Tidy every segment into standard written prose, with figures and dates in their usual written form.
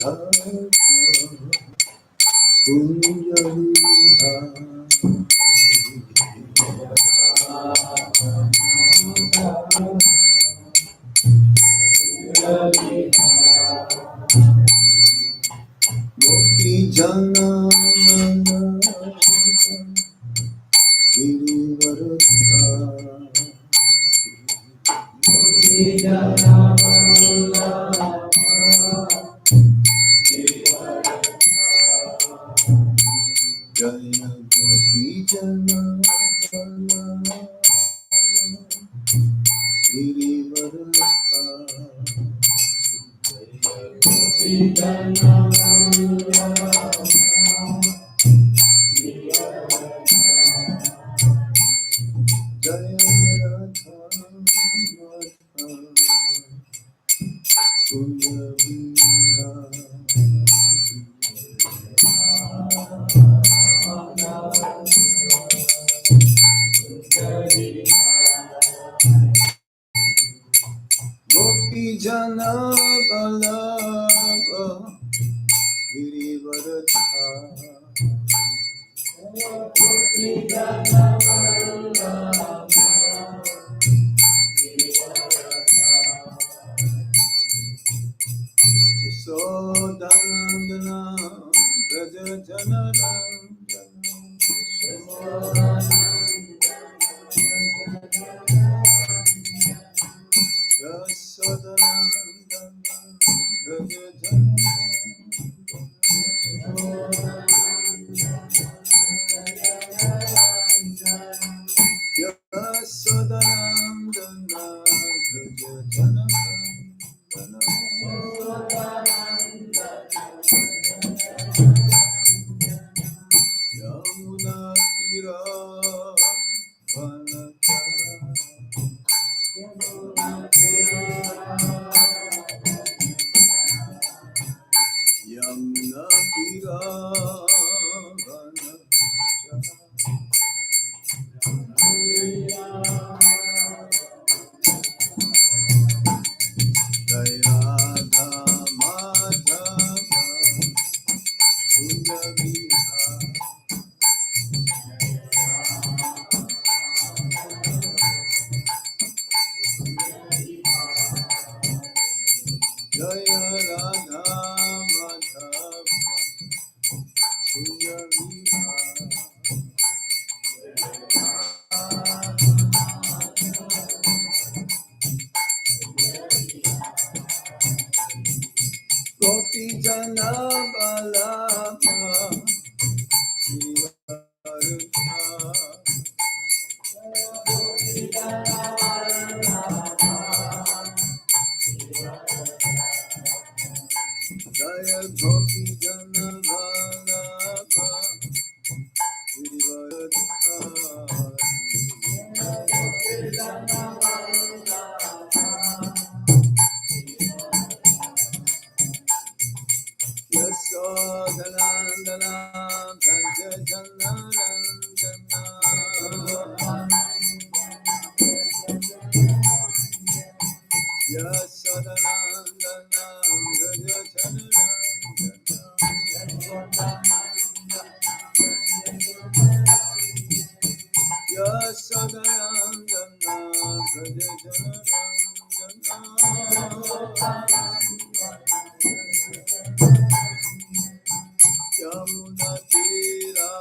Jana Jaya Gopi Jana Gopi Jana Balaba Girivaradha Sodanandana Braja Janarandana Yasodanandana Braja Janarandana Yasodanandana Braja Janarandana Yamuna Tira Vanata Yamuna Tira Vanata Jaya Radha Madhava Kunda Vihara Jaya Radha Madhava Kunda Vihara Gopi Jana Balaba Jaya Gopi Jana Balaba Yasodanandana Braja Janarandana Yasodanandana Braja Janarandana Yasodanandana Braja Janarandana Yamuna Tira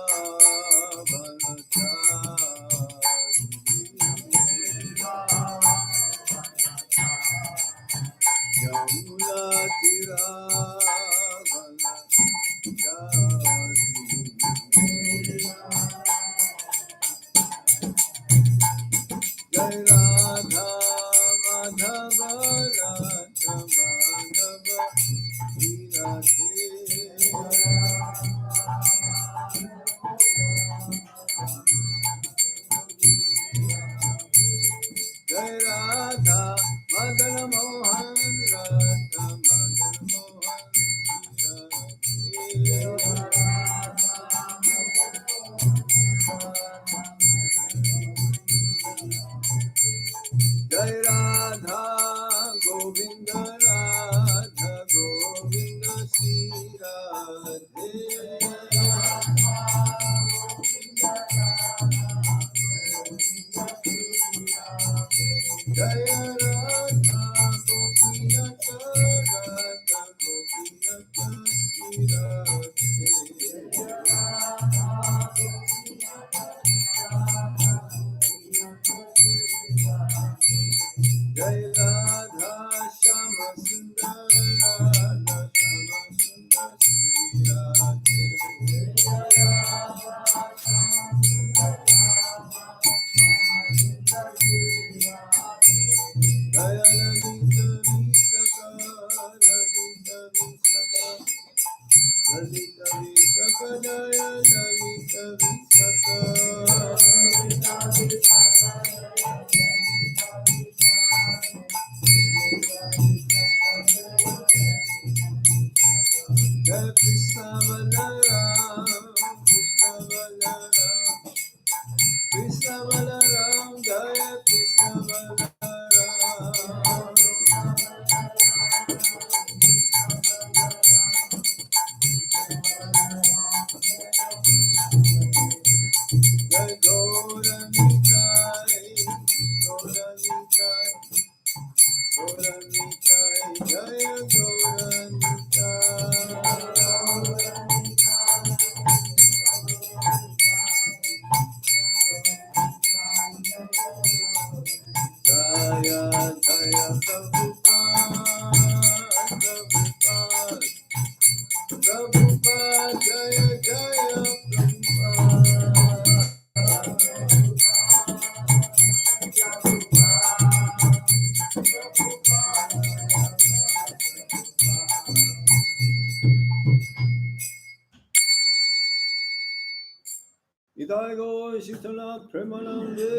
Idago Shitala Premanande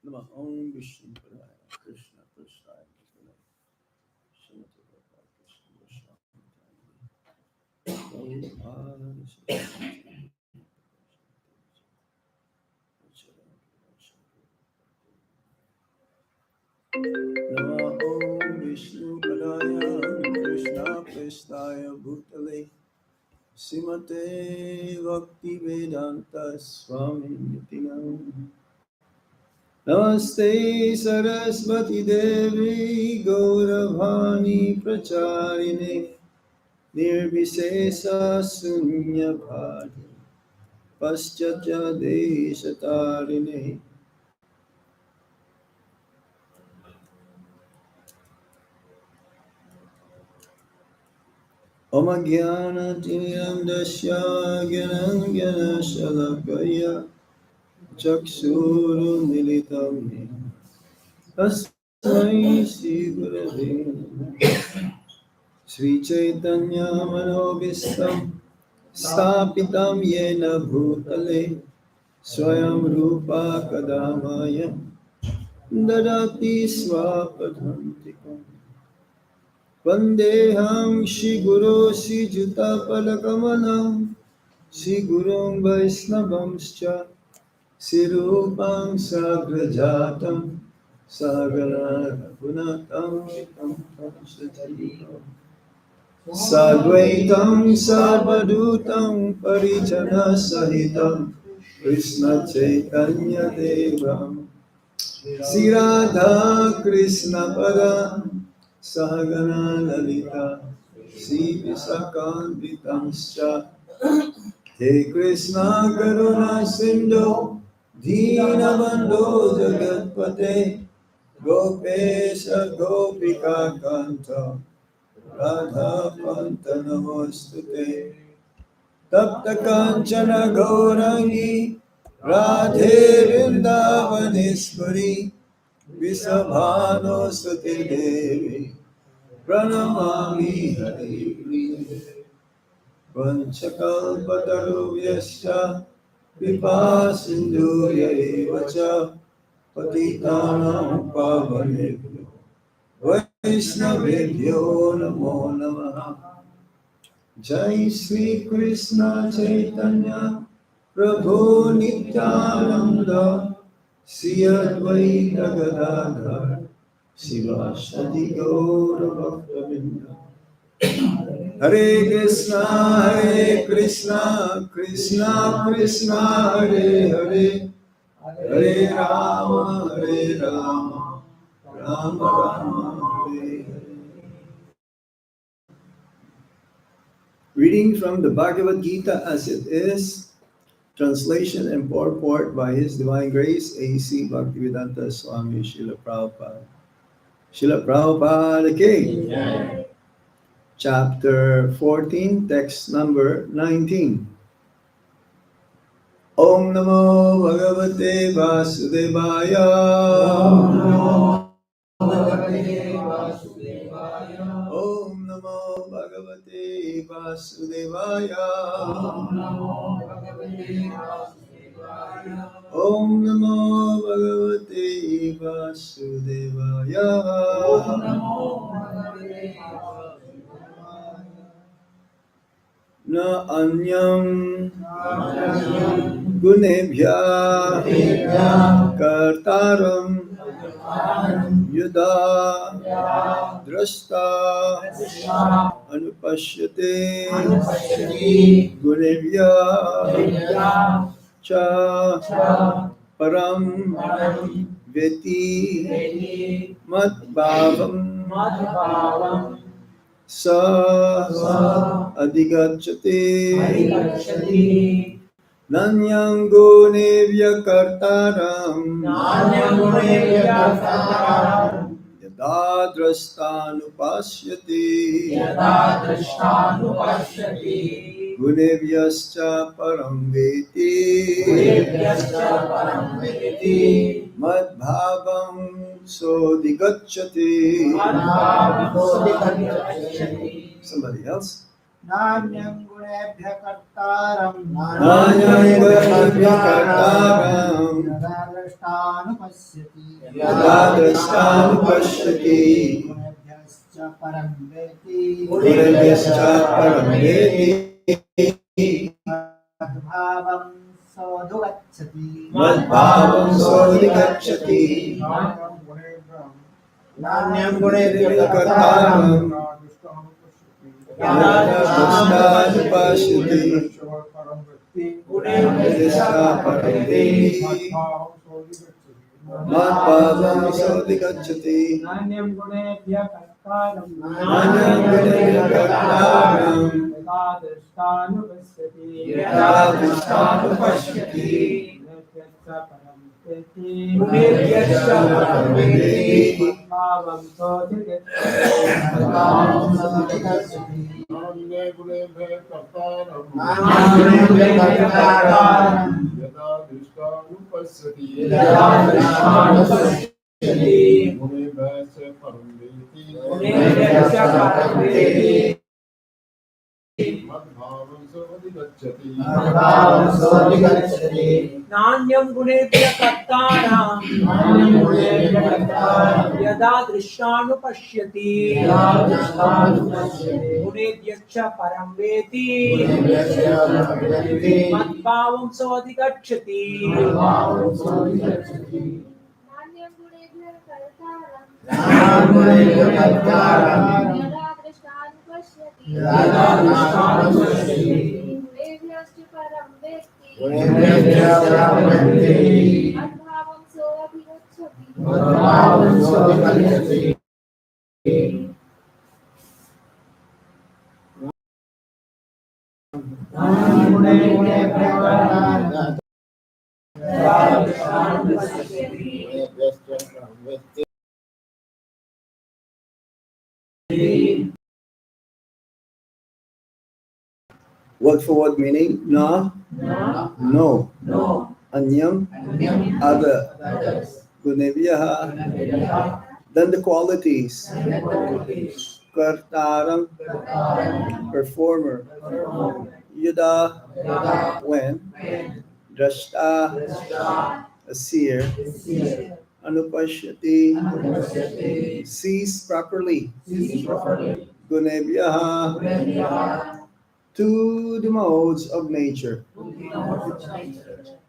Nama Om Vishnu Padaya Krishna Krishna Nama Om Vishnu Padaya Krishna Prestaya Bhutale Simate Bhakti Vedanta Swami Nitinam Namaste Saraswati Devi Gauravani Pracharine Nirvisesa Sunyabhadi Paschatya Deshatarine Om Jnana Tinyam Dasya Gyanam Gyana Shalakaya Chakshuru Militam Tasmai Shri Gurave Sri Chaitanya Manobhistam Stapitam Yena Bhutale Swayam Rupa Kadamaya Dadati Swapadhantikam Vandeham Shri Guru Shri Juta Palakamalam Shri Gurum Vaisnavamscha Sirupam Sagrajatam Sagara Punatam Vikam Sajivam Sadvaitam Sarvadutam Parijana Sahitam Krishna Chaitanya Devam Sri Radha Krishna Pada Sahagana Lalita Sri Visakanvitamscha He Krishna Karuna Sindhu Deenabandho Jagatpate Gopesha Gopika Kanta Radha Panta Namostute Tapta Kanchana Gaurangi Radhe Vrindavaneshwari Visabhano Sute Devi Pranamami Hari Priya Vanchakalpatarubhyascha Vipa Sindhuya Evacha Patitanam Pavanebhyo Vaishnavebhyo Namo Namaha Jai Sri Krishna Chaitanya Prabhu Nityananda Sri Advaita Gadadhar Sivasati Gaura Hare Krishna, Krishna Krishna, Hare Hare, Hare Rama, Rama Rama, Hare Hare. Reading from the Bhagavad Gita as it is, translation and purport by His Divine Grace, A.C. Bhaktivedanta Swami Srila Prabhupada. Srila Prabhupada Ki. Jai. Chapter 14, text number 19. Om Namo Bhagavate Vasudevaya. Om Namo Bhagavate Vasudevaya. Om Namo Bhagavate Vasudevaya. Om Namo Bhagavate Vasudevaya. Om Namo Bhagavate Vasudevaya. Om Namo Bhagavate Vasudevaya. Na anyam Nanyam gunebhya Gunebhya kartaram Kartaram yuda Yada drashta Drashta anupashyate Anupashyati gunebhya Gunebhya cha Cha param Param veti Vedi madbhavam Madhvavam sa Sa adhigacchate Adhigacchati nanyang gunebhya kartaram Nanyam Gunebhya Kartaram yada drashtanupasyate Yada Drashtanupashyati gunebhyascha param veti Gunebhyascha Param Vedi madbhavam sodhigacchate. Madhvavam Sodhigacchati. Somebody else. Nanyam gunebhya kartaram Nanyam gunebhya kartaram yadadrashtanupasyati yada drashtanupasyati gunebhyascha param veti gunebhyascha param veti madbhavam sodhugacchati madbhavam sodhigacchati. Nanyam gunebhya kartaram yada drashtanupasyati gunebhyascha param veti madbhavam sodhigacchati. Nanyam gunebhya kartaram Nanyam gunebhya kartaram yadadrashtanupasyati yada drashtanupasyati Gunebhyascha Param Vedi madbhavam sodhigacchati Madhvavam Sodhigacchati. Nanya Gunebhya Kartaram Gunebhya Kartaram Yada Drishtanupasyati Yada Drashtanupasyati Gunebhyascha Param Veti Gunebhyascha Param Vedi Madhvavam Sodhigacchati Madhvavam Sodhigacchati. Nanyam Gunebhya Kartaram Nanyam Gunebhya Kartaram Yada Drishtanupashyati Yada Drishtanupasyati Gunebhyascha Param Veti Gunebhyascha Param Veti Madhvavam Sodhigacchati Madhvavam Sodhigacchati Nanyam Gunebhya Kartaram Nanyam Gunebhya Kartaram Yada Drishtanupasyati Yada Drishtanupasyati Gunebhyascha Param Veti Gunebhyascha Param Veti Madhvavam Sodhigacchati Madhvavam Sodhigacchati Nanyam Gunebhya Kartaram Yada Drishtanupasyati Gunebhyascha Param Veti Word for word meaning na, Na no, No anyam, Anyam other, Others gunebhya, Gunebhya then the qualities, Qualities kartaram, Kartaram performer, Perform yada, Yada when, When drashta, Drashta a seer, Seer anupashyati, Anupashyati sees properly, Sees properly gunebhya, Gunebhya to the modes of nature, Nature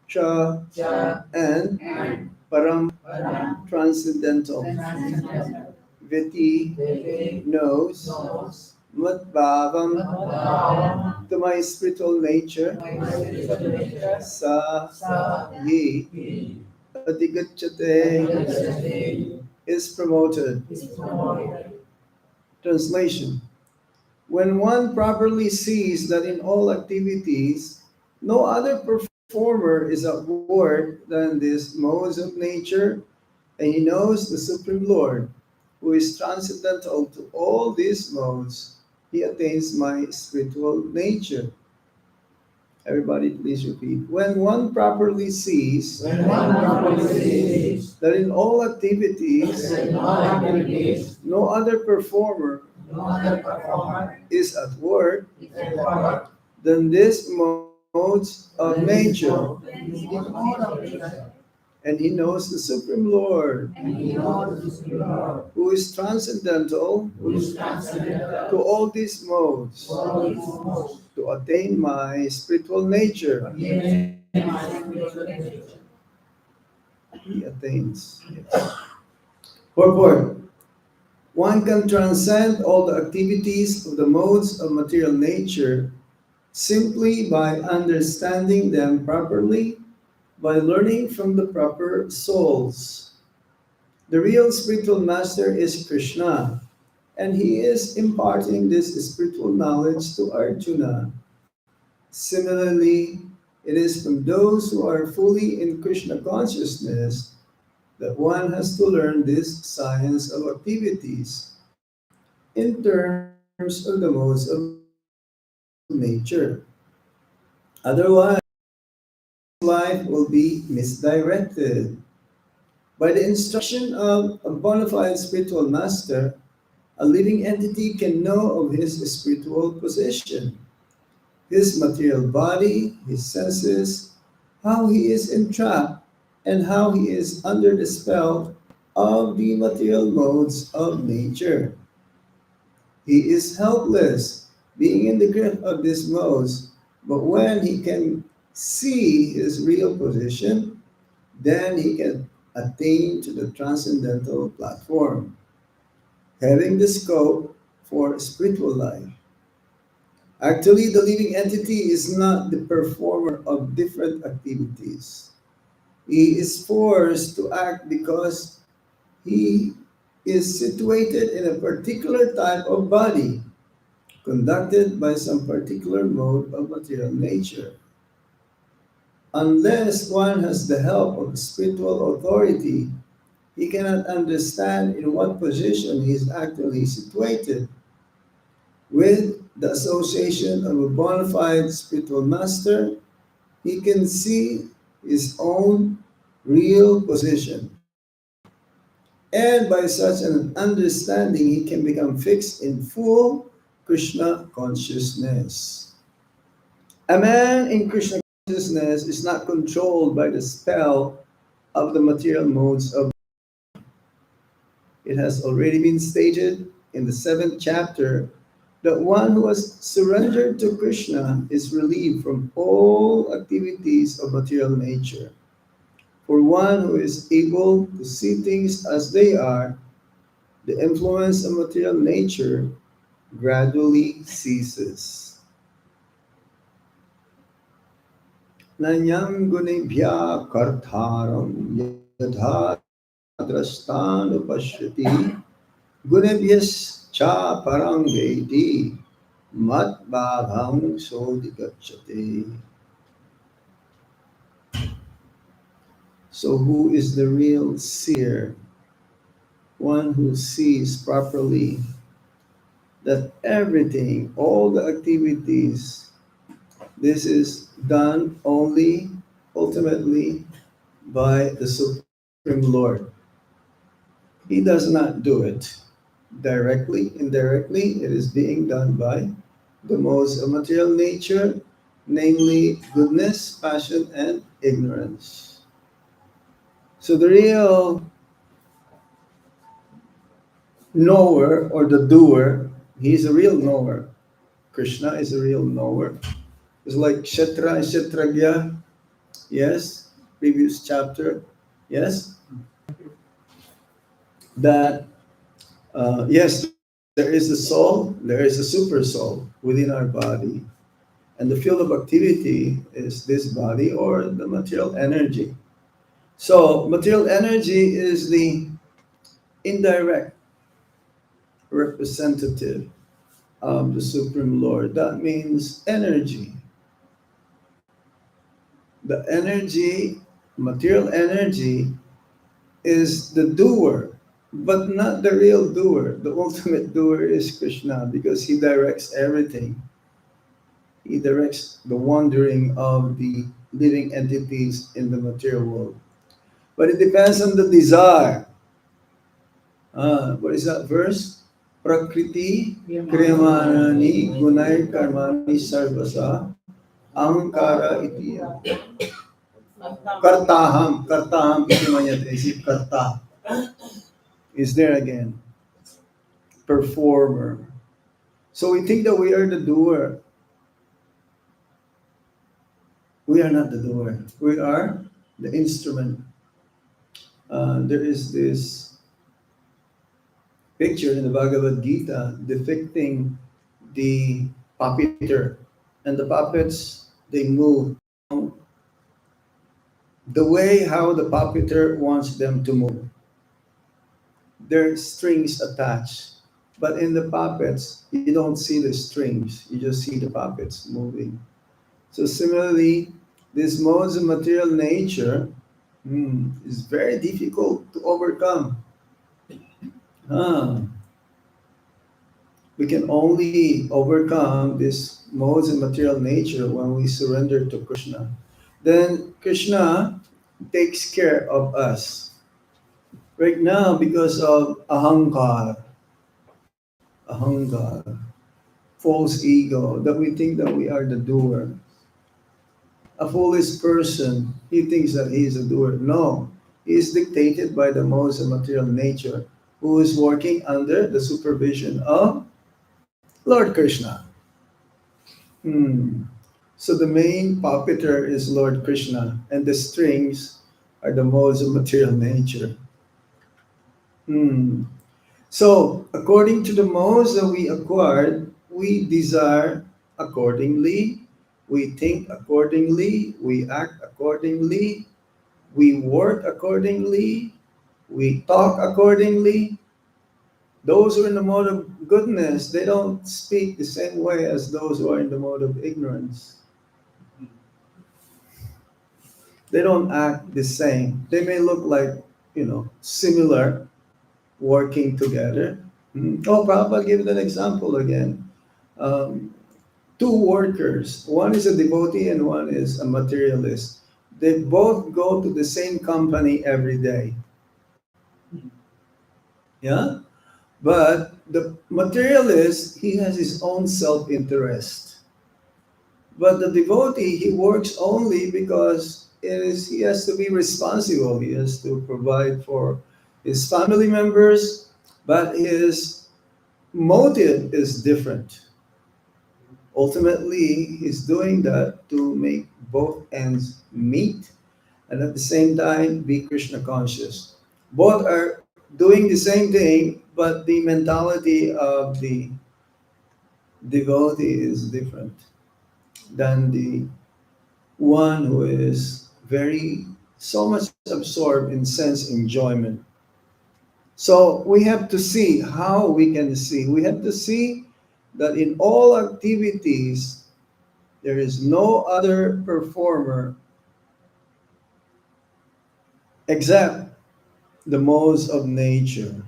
cha, Cha and and param, Param transcendental, Transcendental Viti Viti knows knows Matbhavam Matbhavam to my spiritual nature my spiritual nature Sa sa Hi he Adigachate Adhikachate is promoted. is promoted. Translation: when one properly sees that in all activities, no other performer is at work than these modes of nature, and he knows the Supreme Lord, who is transcendental to all these modes, he attains my spiritual nature. Everybody, please repeat. When one properly sees When one properly sees that in all activities, that in all activities no other performer no other performer is at work is at work, than these modes of nature, and he knows the Supreme Lord, and he knows the Supreme Lord, who is transcendental who is transcendental to all these modes, to all these modes, to attain my spiritual nature. giving my spiritual nature. He attains. Yes. Purport. One can transcend all the activities of the modes of material nature simply by understanding them properly, by learning from the proper souls. The real spiritual master is Krishna, and he is imparting this spiritual knowledge to Arjuna. Similarly, it is from those who are fully in Krishna consciousness that one has to learn this science of activities in terms of the modes of nature. Otherwise, life will be misdirected. By the instruction of a bona fide spiritual master, a living entity can know of his spiritual position, his material body, his senses, how he is entrapped, and how he is under the spell of the material modes of nature. He is helpless, being in the grip of these modes, but when he can see his real position, then he can attain to the transcendental platform, having the scope for spiritual life. Actually, the living entity is not the performer of different activities. He is forced to act because he is situated in a particular type of body, conducted by some particular mode of material nature. Unless one has the help of spiritual authority, he cannot understand in what position he is actually situated. With the association of a bona fide spiritual master, he can see his own real position. And by such an understanding, he can become fixed in full Krishna consciousness. A man in Krishna consciousness is not controlled by the spell of the material modes of. It has already been stated in the seventh chapter that one who has surrendered to Krishna is relieved from all activities of material nature. For one who is able to see things as they are, the influence of material nature gradually ceases. Nanyam gunebhya kartharam yadha drashtanupashriti gunebhyascha parang vedi mat bhavang sodhigacchate. So who is the real seer? One who sees properly that everything, all the activities, this is done only ultimately by the Supreme Lord. He does not do it directly, indirectly. It is being done by the modes of material nature, namely goodness, passion, and ignorance. So the real knower or the doer, he's a real knower. Krishna is a real knower. It's like Kshetra and Kshetragya. Yes, previous chapter. Yes, that Yes, there is a soul, there is a super soul within our body. And the field of activity is this body or the material energy. So, material energy is the indirect representative of the Supreme Lord. That means energy. The energy, material energy, is the doer, but not the real doer. The ultimate doer is Krishna because he directs everything. He directs the wandering of the living entities in the material world. But it depends on the desire. What is that verse? Prakriti kriyamanani gunai karmani sarvasa ahankara iti kartaham iti manyate. Is it karta? Is there again? Performer. So we think that we are the doer. We are not the doer. We are the instrument. There is this picture in the Bhagavad Gita depicting the puppeteer, and the puppets they move the way how the puppeteer wants them to move. There are strings attached, but in the puppets you don't see the strings. You just see the puppets moving. So similarly, this modes of material nature is very difficult to overcome. Ah, we can only overcome this modes of material nature when we surrender to Krishna. Then Krishna takes care of us. Right now, because of ahankar, false ego, that we think that we are the doer. A foolish person, he thinks that he is a doer. No, he is dictated by the modes of material nature, who is working under the supervision of Lord Krishna. Hmm. So the main puppeteer is Lord Krishna, and the strings are the modes of material nature. Hmm. So, according to the modes that we acquired, we desire accordingly, we think accordingly, we act accordingly, we work accordingly, we talk accordingly. Those who are in the mode of goodness, they don't speak the same way as those who are in the mode of ignorance. They don't act the same. They may look like, similar, working together. Oh, Prabhupada gave it an example again. Um, Two workers, one is a devotee and one is a materialist. They both go to the same company every day. Yeah? But the materialist, he has his own self interest. But the devotee, he works only because he has to be responsible. He has to provide for his family members, but his motive is different. Ultimately, he's doing that to make both ends meet and at the same time be Krishna conscious. Both are doing the same thing, but the mentality of the devotee is different than the one who is very so much absorbed in sense enjoyment. So we have to see how we can see. We have to see that in all activities there is no other performer except the modes of nature.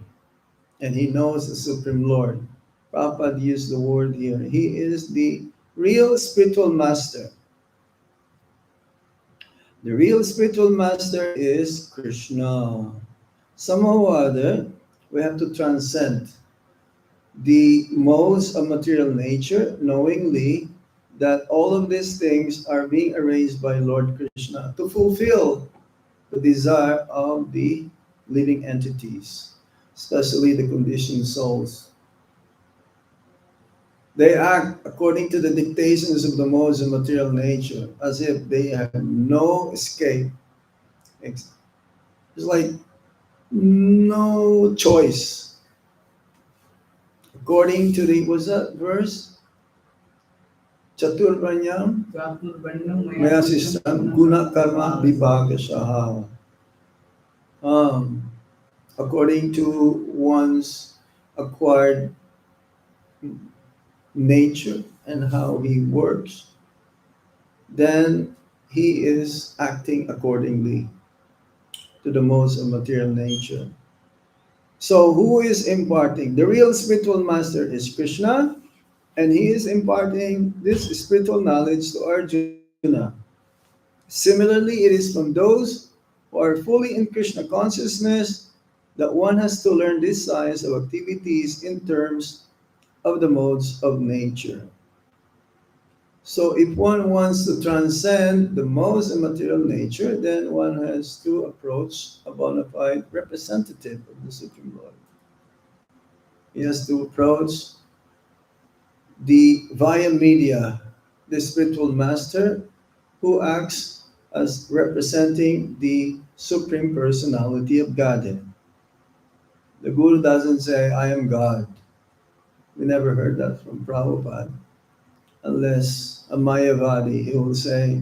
And he knows the Supreme Lord. Prabhupada used the word here. He is the real spiritual master. The real spiritual master is Krishna. Somehow or other, we have to transcend the modes of material nature, knowingly that all of these things are being arranged by Lord Krishna to fulfill the desire of the living entities, especially the conditioned souls. They act according to the dictations of the modes of material nature, as if they have no escape. It's like no choice. According to the, what's that verse? Chaturvanyam Maya Sistam Guna Karma Vibhaga Shaha. Um, According to one's acquired nature and how he works, then he is acting accordingly to the modes of material nature. So, who is imparting? The real spiritual master is Krishna, and he is imparting this spiritual knowledge to Arjuna. Similarly, it is from those who are fully in Krishna consciousness that one has to learn this science of activities in terms of the modes of nature. So, if one wants to transcend the modes of material nature, then one has to approach a bona fide representative of the Supreme Lord. He has to approach the via media, the spiritual master who acts as representing the Supreme Personality of Godhead. The Guru doesn't say, I am God. We never heard that from Prabhupada. Unless a Mayavadi, he will say,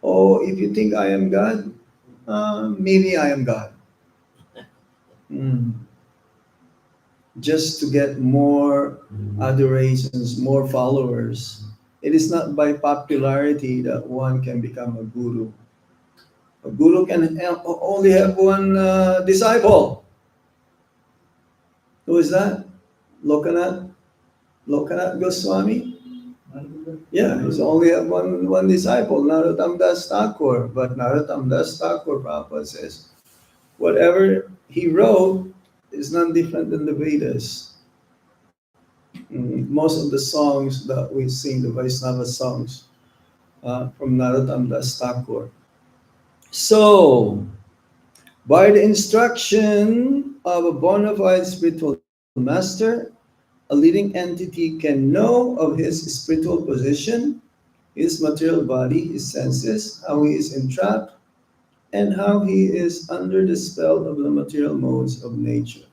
oh, if you think I am God, maybe I am God. Hmm. Just to get more adorations, more followers. It is not by popularity that one can become a guru. A guru can only have one disciple. Who is that? Lokanath? Lokanath Goswami? Yeah, he's only have one disciple, Narottam Das Thakur. But Narottam Das Thakur, Prabhupada says, whatever he wrote is none different than the Vedas. Most of the songs that we sing, the Vaisnava songs, from Narottam Das Thakur. So, by the instruction of a bona fide spiritual master, a living entity can know of his spiritual position, his material body, his senses, how he is entrapped, and how he is under the spell of the material modes of nature.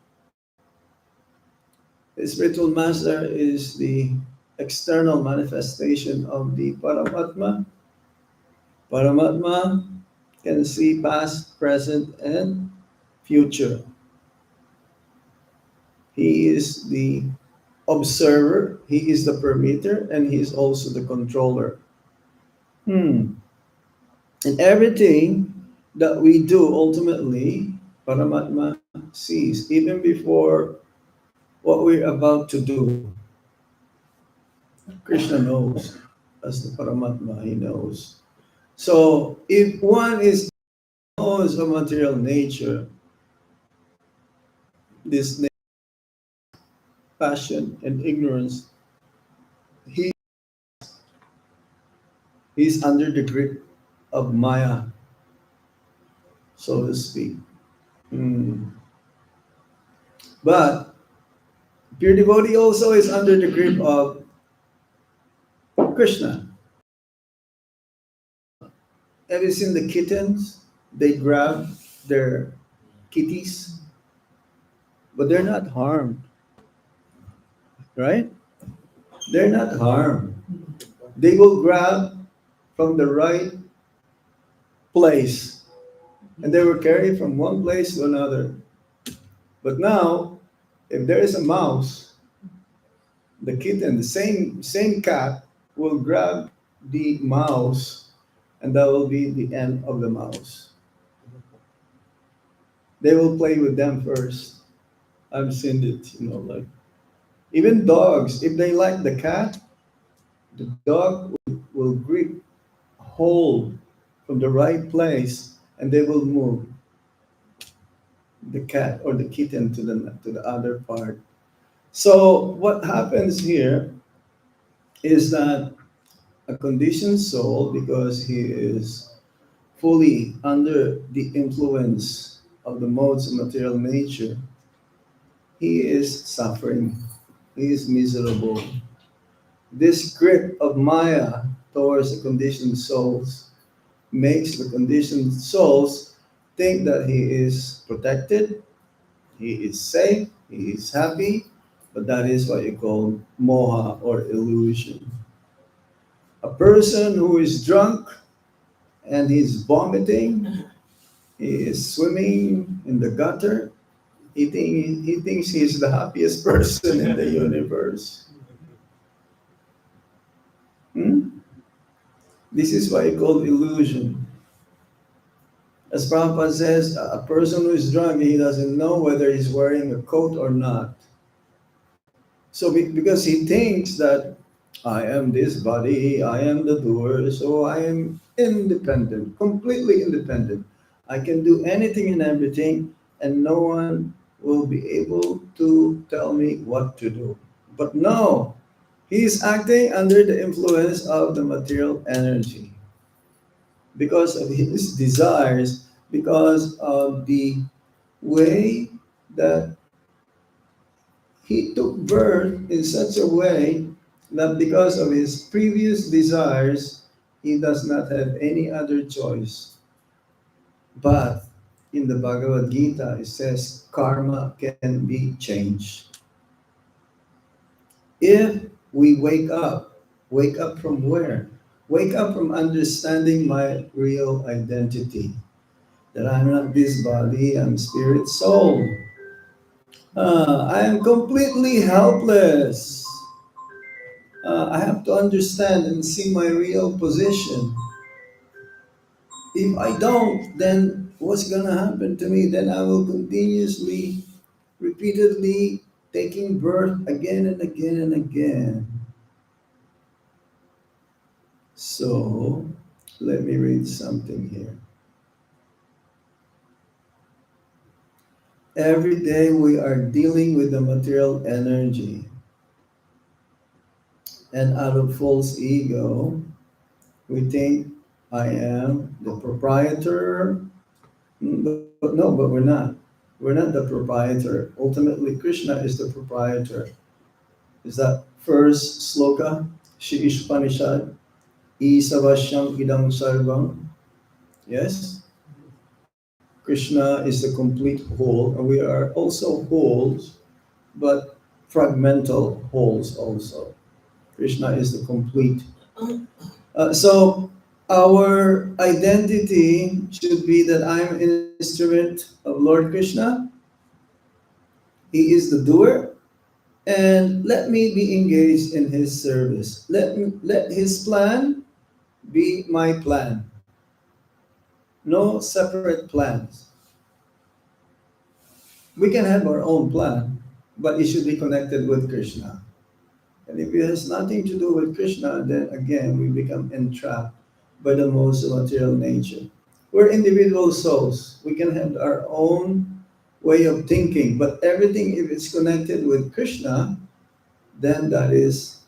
The spiritual master is the external manifestation of the Paramatma. Paramatma can see past, present, and future. He is the observer, he is the permitter, and he is also the controller. Hmm. And everything that we do ultimately, Paramatma sees, even before what we're about to do. Krishna knows, as the Paramatma, he knows. So if one is knows of material nature, this passion and ignorance, he is under the grip of Maya, so to speak. Hmm. But pure devotee also is under the grip of Krishna. Have you seen the kittens? They grab their kitties, but they're not harmed, right? They're not harmed. They will grab from the right place and they were carried from one place to another. But now, if there is a mouse, the kitten, the same cat, will grab the mouse, and that will be the end of the mouse. They will play with them first. I've seen it, like even dogs. If they like the cat, the dog will grip hold from the right place, and they will move the cat or the kitten to the other part. So what happens here is that a conditioned soul, because he is fully under the influence of the modes of material nature, he is suffering, he is miserable. This grip of Maya towards the conditioned souls makes the conditioned souls think that he is protected, he is safe, he is happy, But that is what you call moha or illusion. A person who is drunk and he's vomiting, he is swimming in the gutter, he thinks he's the happiest person in the universe. Hmm? This is what you call illusion. As Prabhupada says, a person who is drunk, he doesn't know whether he's wearing a coat or not. So because he thinks that I am this body, I am the doer, so I am independent, completely independent. I can do anything and everything, and no one will be able to tell me what to do. But no, he is acting under the influence of the material energy because of his desires, because of the way that he took birth in such a way that because of his previous desires, he does not have any other choice. But in the Bhagavad Gita, it says karma can be changed. If we wake up from where? Wake up from understanding my real identity. That I'm not this body, I'm spirit soul. I am completely helpless. I have to understand and see my real position. If I don't, then what's going to happen to me? Then I will continuously, repeatedly taking birth again and again and again. So, let me read something here. Every day we are dealing with the material energy, and out of false ego, we think I am the proprietor. But no, but we're not. We're not the proprietor. Ultimately, Krishna is the proprietor. Is that first sloka? Shri Ishpanishad. Isavashyam idam sarvam. Yes? Krishna is the complete whole, and we are also wholes, but fragmental wholes also. Krishna is the complete. So our identity should be that I'm an instrument of Lord Krishna. He is the doer, and let me be engaged in his service. Let his plan be my plan. No separate plans. We can have our own plan, but it should be connected with Krishna. And if it has nothing to do with Krishna, then again we become entrapped by the modes of material nature. We're individual souls. We can have our own way of thinking, but everything, if it's connected with Krishna, then that is